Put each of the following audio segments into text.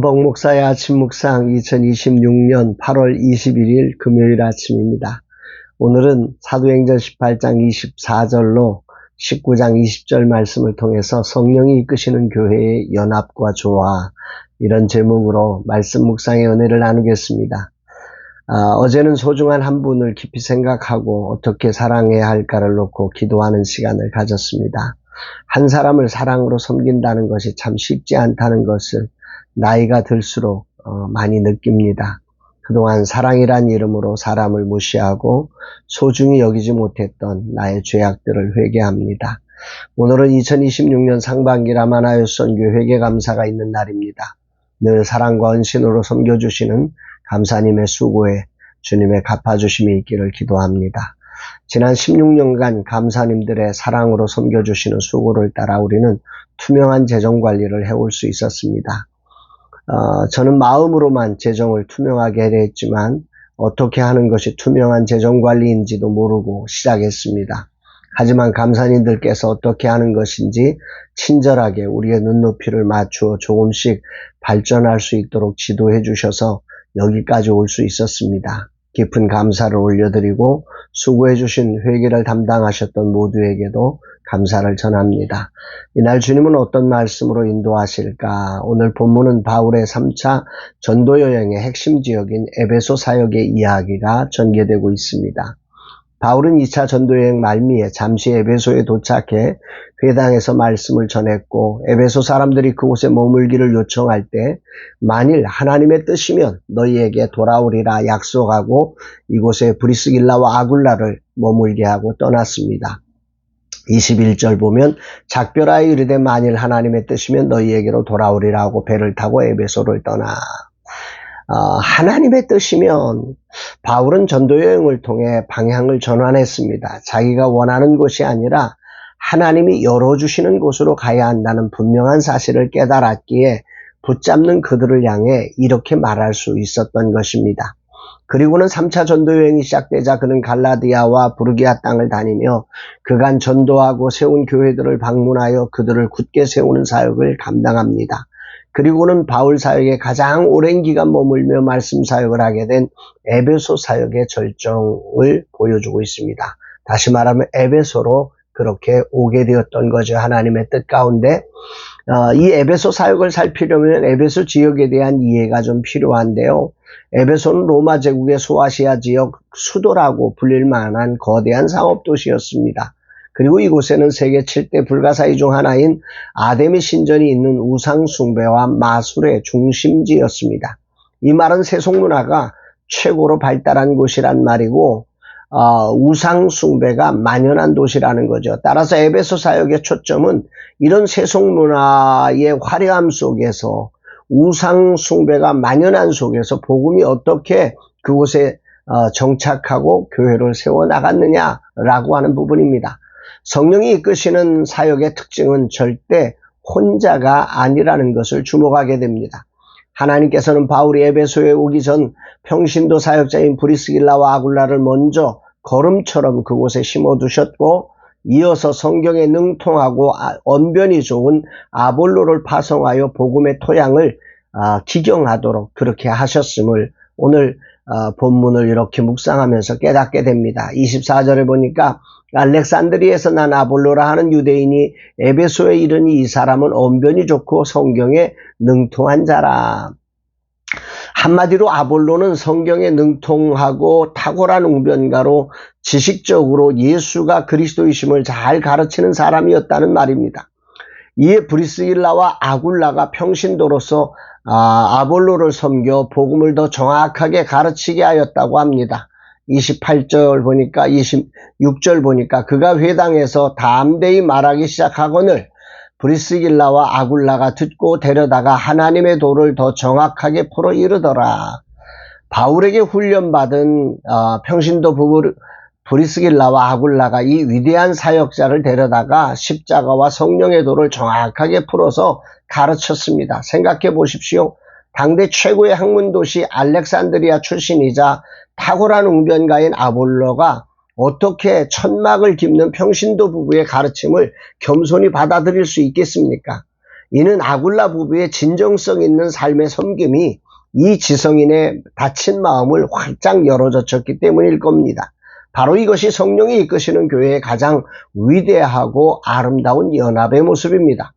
목사의 아침 묵상 2026년 8월 21일 금요일 아침입니다. 오늘은 사도행전 18장 24절로 19장 20절 말씀을 통해서 성령이 이끄시는 교회의 연합과 조화, 이런 제목으로 말씀 묵상의 은혜를 나누겠습니다. 어제는 소중한 한 분을 깊이 생각하고 어떻게 사랑해야 할까를 놓고 기도하는 시간을 가졌습니다. 한 사람을 사랑으로 섬긴다는 것이 참 쉽지 않다는 것을 나이가 들수록 많이 느낍니다. 그동안 사랑이란 이름으로 사람을 무시하고 소중히 여기지 못했던 나의 죄악들을 회개합니다. 오늘은 2026년 상반기 라마나요 선교 회개 감사가 있는 날입니다. 늘 사랑과 헌신으로 섬겨주시는 감사님의 수고에 주님의 갚아주심이 있기를 기도합니다. 지난 16년간 감사님들의 사랑으로 섬겨주시는 수고를 따라 우리는 투명한 재정관리를 해올 수 있었습니다. 저는 마음으로만 재정을 투명하게 하려 했지만 어떻게 하는 것이 투명한 재정관리인지도 모르고 시작했습니다. 하지만 감사님들께서 어떻게 하는 것인지 친절하게 우리의 눈높이를 맞추어 조금씩 발전할 수 있도록 지도해 주셔서 여기까지 올 수 있었습니다. 깊은 감사를 올려드리고 수고해 주신 회개를 담당하셨던 모두에게도 감사를 전합니다. 이날 주님은 어떤 말씀으로 인도하실까? 오늘 본문은 바울의 3차 전도여행의 핵심 지역인 에베소 사역의 이야기가 전개되고 있습니다. 바울은 2차 전도여행 말미에 잠시 에베소에 도착해 회당에서 말씀을 전했고, 에베소 사람들이 그곳에 머물기를 요청할 때 만일 하나님의 뜻이면 너희에게 돌아오리라 약속하고 이곳에 브리스길라와 아굴라를 머물게 하고 떠났습니다. 21절 보면 작별하여 이르되 만일 하나님의 뜻이면 너희에게로 돌아오리라 하고 배를 타고 에베소를 떠나. 하나님의 뜻이면 바울은 전도여행을 통해 방향을 전환했습니다. 자기가 원하는 곳이 아니라 하나님이 열어주시는 곳으로 가야 한다는 분명한 사실을 깨달았기에 붙잡는 그들을 향해 이렇게 말할 수 있었던 것입니다. 그리고는 3차 전도여행이 시작되자 그는 갈라디아와 부르기아 땅을 다니며 그간 전도하고 세운 교회들을 방문하여 그들을 굳게 세우는 사역을 감당합니다. 그리고는 바울 사역에 가장 오랜 기간 머물며 말씀 사역을 하게 된 에베소 사역의 절정을 보여주고 있습니다. 다시 말하면 에베소로 그렇게 오게 되었던 거죠. 하나님의 뜻 가운데. 이 에베소 사역을 살피려면 에베소 지역에 대한 이해가 좀 필요한데요. 에베소는 로마 제국의 소아시아 지역 수도라고 불릴 만한 거대한 상업도시였습니다. 그리고 이곳에는 세계 7대 불가사의 중 하나인 아데미 신전이 있는 우상 숭배와 마술의 중심지였습니다. 이 말은 세속문화가 최고로 발달한 곳이란 말이고 우상 숭배가 만연한 도시라는 거죠. 따라서 에베소 사역의 초점은 이런 세속문화의 화려함 속에서 우상 숭배가 만연한 속에서 복음이 어떻게 그곳에 정착하고 교회를 세워나갔느냐라고 하는 부분입니다. 성령이 이끄시는 사역의 특징은 절대 혼자가 아니라는 것을 주목하게 됩니다. 하나님께서는 바울이 에베소에 오기 전 평신도 사역자인 브리스길라와 아굴라를 먼저 거름처럼 그곳에 심어두셨고, 이어서 성경에 능통하고 언변이 좋은 아볼로를 파송하여 복음의 토양을 기경하도록 그렇게 하셨음을 오늘 본문을 이렇게 묵상하면서 깨닫게 됩니다. 24절에 보니까 알렉산드리에서 난 아볼로라 하는 유대인이 에베소에 이르니 이 사람은 언변이 좋고 성경에 능통한 자라. 한마디로 아볼로는 성경에 능통하고 탁월한 웅변가로 지식적으로 예수가 그리스도이심을 잘 가르치는 사람이었다는 말입니다. 이에 브리스길라와 아굴라가 평신도로서 아볼로를 섬겨 복음을 더 정확하게 가르치게 하였다고 합니다. 28절 보니까 26절 보니까 그가 회당에서 담대히 말하기 시작하거늘 브리스길라와 아굴라가 듣고 데려다가 하나님의 도를 더 정확하게 풀어 이르더라. 바울에게 훈련받은 평신도 부부 브리스길라와 아굴라가 이 위대한 사역자를 데려다가 십자가와 성령의 도를 정확하게 풀어서 가르쳤습니다. 생각해 보십시오. 당대 최고의 학문도시 알렉산드리아 출신이자 탁월한 웅변가인 아볼로가 어떻게 천막을 깁는 평신도 부부의 가르침을 겸손히 받아들일 수 있겠습니까? 이는 아굴라 부부의 진정성 있는 삶의 섬김이 이 지성인의 닫힌 마음을 활짝 열어젖혔기 때문일 겁니다. 바로 이것이 성령이 이끄시는 교회의 가장 위대하고 아름다운 연합의 모습입니다.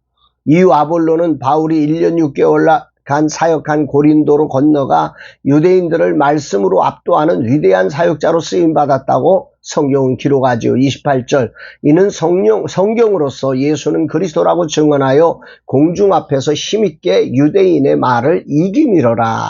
이후 아볼로는 바울이 1년 6개월간 사역한 고린도로 건너가 유대인들을 말씀으로 압도하는 위대한 사역자로 쓰임받았다고 성경은 기록하지요. 28절 이는 성경으로서 예수는 그리스도라고 증언하여 공중 앞에서 힘있게 유대인의 말을 이기미러라.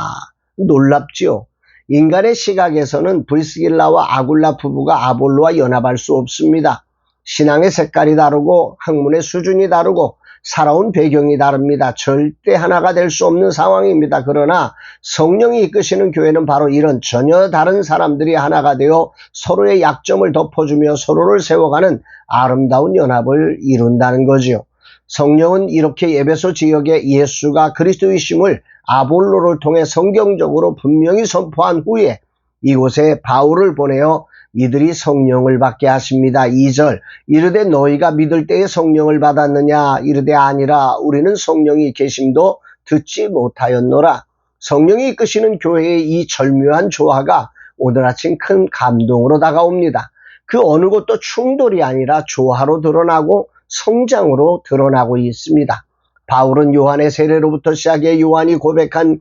놀랍지요. 인간의 시각에서는 브리스길라와 아굴라 부부가 아볼로와 연합할 수 없습니다. 신앙의 색깔이 다르고 학문의 수준이 다르고 살아온 배경이 다릅니다. 절대 하나가 될 수 없는 상황입니다. 그러나 성령이 이끄시는 교회는 바로 이런 전혀 다른 사람들이 하나가 되어 서로의 약점을 덮어주며 서로를 세워가는 아름다운 연합을 이룬다는 거지요. 성령은 이렇게 에베소 지역에 예수가 그리스도이심을 아볼로를 통해 성경적으로 분명히 선포한 후에 이곳에 바울을 보내어 이들이 성령을 받게 하십니다. 2절 이르되 너희가 믿을 때에 성령을 받았느냐 이르되 아니라 우리는 성령이 계심도 듣지 못하였노라. 성령이 이끄시는 교회의 이 절묘한 조화가 오늘 아침 큰 감동으로 다가옵니다. 그 어느 것도 충돌이 아니라 조화로 드러나고 성장으로 드러나고 있습니다. 바울은 요한의 세례로부터 시작해 요한이 고백한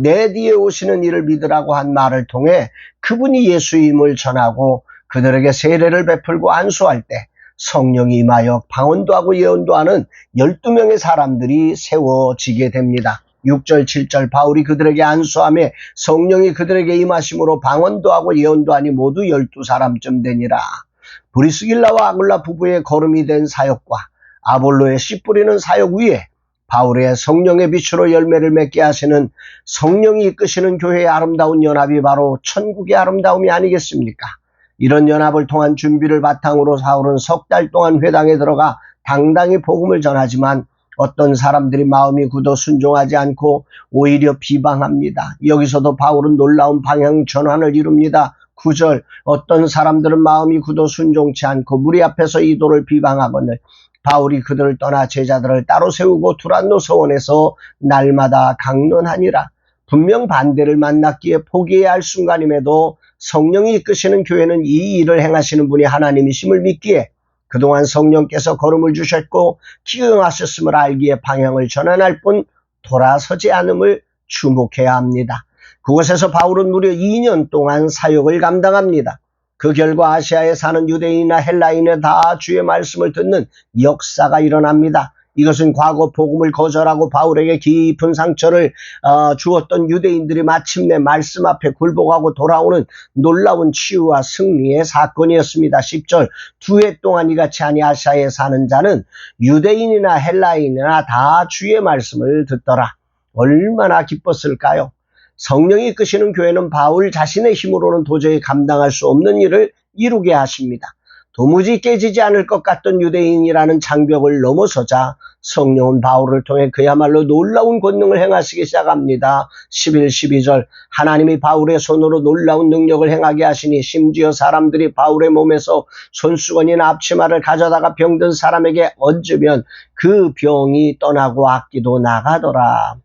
내 뒤에 오시는 이를 믿으라고 한 말을 통해 그분이 예수임을 전하고 그들에게 세례를 베풀고 안수할 때 성령이 임하여 방언도 하고 예언도 하는 12명의 사람들이 세워지게 됩니다. 6절 7절 바울이 그들에게 안수하며 성령이 그들에게 임하심으로 방언도 하고 예언도 하니 모두 12사람쯤 되니라. 브리스길라와 아굴라 부부의 거름이 된 사역과 아볼로의 씨 뿌리는 사역 위에 바울의 성령의 빛으로 열매를 맺게 하시는 성령이 이끄시는 교회의 아름다운 연합이 바로 천국의 아름다움이 아니겠습니까? 이런 연합을 통한 준비를 바탕으로 바울은 석 달 동안 회당에 들어가 당당히 복음을 전하지만 어떤 사람들이 마음이 굳어 순종하지 않고 오히려 비방합니다. 여기서도 바울은 놀라운 방향 전환을 이룹니다. 9절 어떤 사람들은 마음이 굳어 순종치 않고 무리 앞에서 이도를 비방하거늘 바울이 그들을 떠나 제자들을 따로 세우고 두란노 서원에서 날마다 강론하니라. 분명 반대를 만났기에 포기해야 할 순간임에도 성령이 이끄시는 교회는 이 일을 행하시는 분이 하나님이심을 믿기에 그동안 성령께서 걸음을 주셨고 기응하셨음을 알기에 방향을 전환할 뿐 돌아서지 않음을 주목해야 합니다. 그곳에서 바울은 무려 2년 동안 사역을 감당합니다. 그 결과 아시아에 사는 유대인이나 헬라인이나 다 주의 말씀을 듣는 역사가 일어납니다. 이것은 과거 복음을 거절하고 바울에게 깊은 상처를 주었던 유대인들이 마침내 말씀 앞에 굴복하고 돌아오는 놀라운 치유와 승리의 사건이었습니다. 10절 두 해 동안 이같이 하니 아시아에 사는 자는 유대인이나 헬라인이나 다 주의 말씀을 듣더라. 얼마나 기뻤을까요? 성령이 이끄시는 교회는 바울 자신의 힘으로는 도저히 감당할 수 없는 일을 이루게 하십니다. 도무지 깨지지 않을 것 같던 유대인이라는 장벽을 넘어서자 성령은 바울을 통해 그야말로 놀라운 권능을 행하시기 시작합니다. 11, 12절 하나님이 바울의 손으로 놀라운 능력을 행하게 하시니 심지어 사람들이 바울의 몸에서 손수건이나 앞치마를 가져다가 병든 사람에게 얹으면 그 병이 떠나고 악기도 나가더라.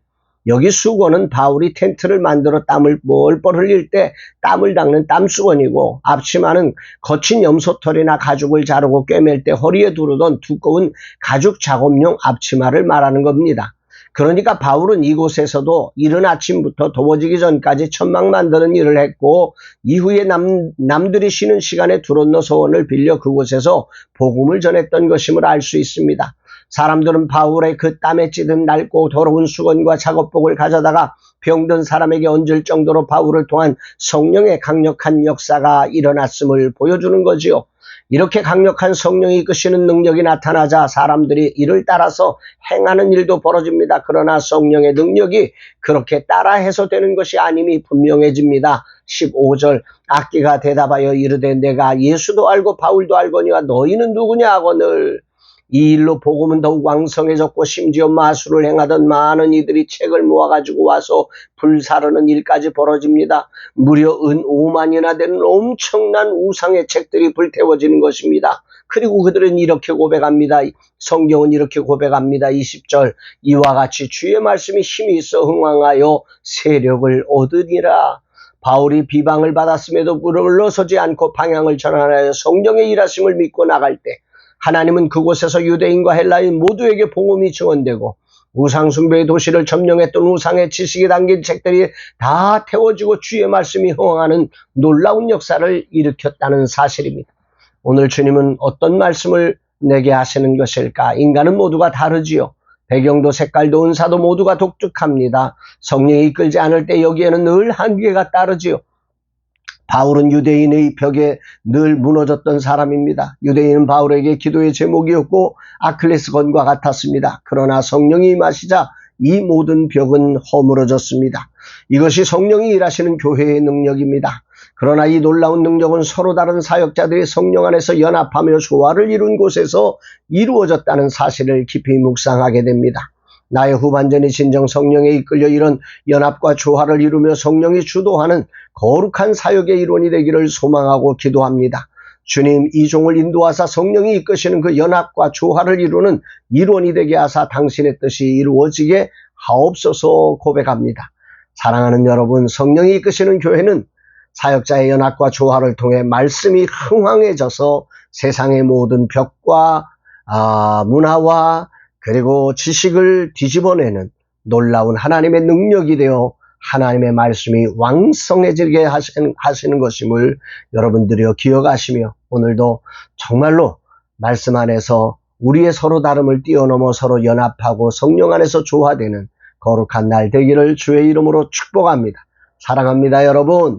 여기 수건은 바울이 텐트를 만들어 땀을 뻘뻘 흘릴 때 땀을 닦는 땀수건이고 앞치마는 거친 염소털이나 가죽을 자르고 꿰맬 때 허리에 두르던 두꺼운 가죽 작업용 앞치마를 말하는 겁니다. 그러니까 바울은 이곳에서도 이른 아침부터 더워지기 전까지 천막 만드는 일을 했고 이후에 남들이 쉬는 시간에 두런노 서원을 빌려 그곳에서 복음을 전했던 것임을 알 수 있습니다. 사람들은 바울의 그 땀에 찌든 낡고 더러운 수건과 작업복을 가져다가 병든 사람에게 얹을 정도로 바울을 통한 성령의 강력한 역사가 일어났음을 보여주는 거지요. 이렇게 강력한 성령이 이끄시는 능력이 나타나자 사람들이 이를 따라서 행하는 일도 벌어집니다. 그러나 성령의 능력이 그렇게 따라해서 되는 것이 아님이 분명해집니다. 15절 악기가 대답하여 이르되 내가 예수도 알고 바울도 알거니와 너희는 누구냐 하거늘 이 일로 복음은 더욱 왕성해졌고 심지어 마술을 행하던 많은 이들이 책을 모아가지고 와서 불사르는 일까지 벌어집니다. 무려 은 5만이나 되는 엄청난 우상의 책들이 불태워지는 것입니다. 그리고 그들은 이렇게 고백합니다. 성경은 이렇게 고백합니다. 20절 이와 같이 주의 말씀이 힘이 있어 흥왕하여 세력을 얻으니라. 바울이 비방을 받았음에도 물러서지 않고 방향을 전환하여 성령의 일하심을 믿고 나갈 때 하나님은 그곳에서 유대인과 헬라인 모두에게 복음이 증언되고 우상숭배의 도시를 점령했던 우상의 지식이 담긴 책들이 다 태워지고 주의 말씀이 흥황하는 놀라운 역사를 일으켰다는 사실입니다. 오늘 주님은 어떤 말씀을 내게 하시는 것일까? 인간은 모두가 다르지요. 배경도 색깔도 은사도 모두가 독특합니다. 성령이 이끌지 않을 때 여기에는 늘 한계가 따르지요. 바울은 유대인의 벽에 늘 무너졌던 사람입니다. 유대인은 바울에게 기도의 제목이었고 아킬레스건과 같았습니다. 그러나 성령이 임하시자 이 모든 벽은 허물어졌습니다. 이것이 성령이 일하시는 교회의 능력입니다. 그러나 이 놀라운 능력은 서로 다른 사역자들이 성령 안에서 연합하며 조화를 이룬 곳에서 이루어졌다는 사실을 깊이 묵상하게 됩니다. 나의 후반전이 진정 성령에 이끌려 이런 연합과 조화를 이루며 성령이 주도하는 거룩한 사역의 일원이 되기를 소망하고 기도합니다. 주님, 이 종을 인도하사 성령이 이끄시는 그 연합과 조화를 이루는 일원이 되게 하사 당신의 뜻이 이루어지게 하옵소서 고백합니다. 사랑하는 여러분, 성령이 이끄시는 교회는 사역자의 연합과 조화를 통해 말씀이 흥황해져서 세상의 모든 벽과 문화와 그리고 지식을 뒤집어내는 놀라운 하나님의 능력이 되어 하나님의 말씀이 왕성해지게 하시는 것임을 여러분들이 기억하시며 오늘도 정말로 말씀 안에서 우리의 서로 다름을 뛰어넘어 서로 연합하고 성령 안에서 조화되는 거룩한 날 되기를 주의 이름으로 축복합니다. 사랑합니다, 여러분.